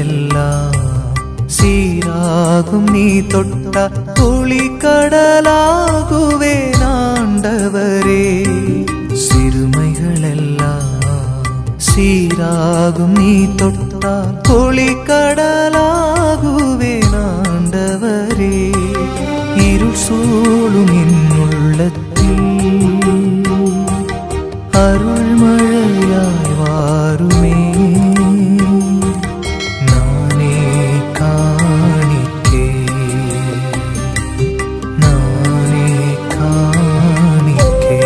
எல்லாம் சீராகும். நீ தொட்ட ஒளி கடலாகுவேன் ஆண்டவரே. சிறுமைகள் எல்லாம் சீராகும். நீ தொட்ட ஒளி கடலாகுவேன் ஆண்டவரே. இருள் சூழும் என் உள்ளத்தில் அருள் மழையாய் வாருமே. நானே காணிக்கே, நானே காணிக்கே.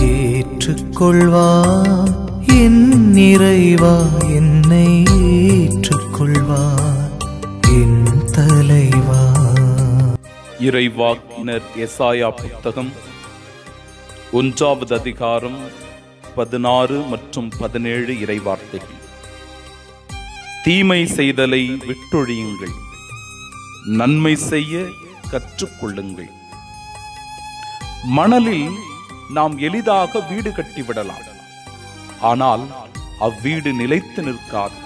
ஏற்றுக்கொள்வா என் இறைவா, என்னை ஏற்றுக்கொள்வா என் தலைவா. இறைவாக்கினர் எசாயா புத்தகம் 1வது அதிகாரம் 16 மற்றும் 17 இறைவார்த்தைகள். தீமை செய்தலை விட்டொழியுங்கள், நன்மை செய்ய கற்றுக்கொள்ளுங்கள். மணலில் நாம் எளிதாக வீடு கட்டிவிடலாம், ஆனால் அவ்வீடு நிலைத்து நிற்காது.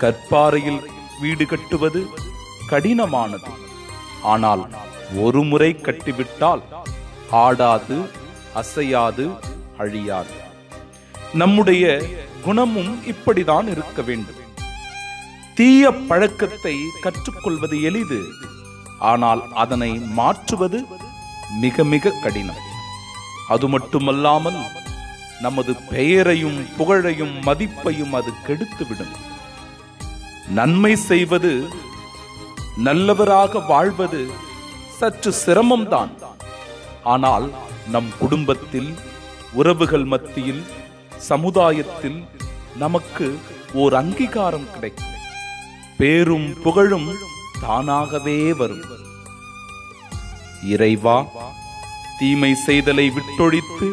கற்பாறையில் வீடு கட்டுவது கடினமானது, ஆனால் ஒரு முறை கட்டிவிட்டால் ஆடாது, அசையாது, அழியாது. நம்முடைய குணமும் இப்படிதான் இருக்க வேண்டும். தீய பழக்கத்தை கற்றுக்கொள்வது எளிது, ஆனால் அதனை மாற்றுவது மிக மிக கடினம். அது மட்டுமல்லாமல் நமது பெயரையும் புகழையும் மதிப்பையும் அது கெடுத்துவிடும். நன்மை செய்வது, நல்லவராக வாழ்வது சற்று சிரமம்தான். ஆனால் நம் குடும்பத்தில், உறவுகள் மத்தியில், சமுதாயத்தில் நமக்கு ஓர் அங்கீகாரம் கிடைக்கும். பேரும் புகழும் தானாகவே வரும். இறைவா, தீமை செய்தலை விட்டொழித்து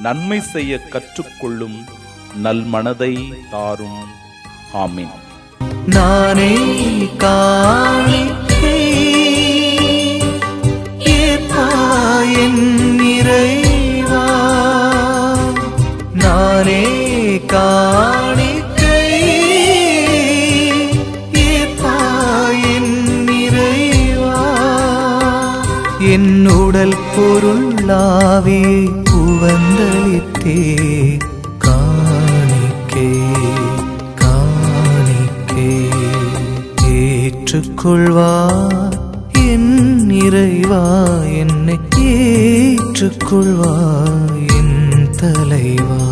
நன்மை செய்ய கற்றுக்கொள்ளும் நல் மனதை தாரும். ஆமீன். நானே காணிக்கை என் இறைவா, நானே காணிக்கை என் இறைவா. என் உடல் பொருளாவே உவந்தளித்தே காணிக்கை காணிக்கை. ஏற்றுக்கொள்வா என் இறைவா, என்னை ஏற்றுக்கொள்வா என் தலைவா.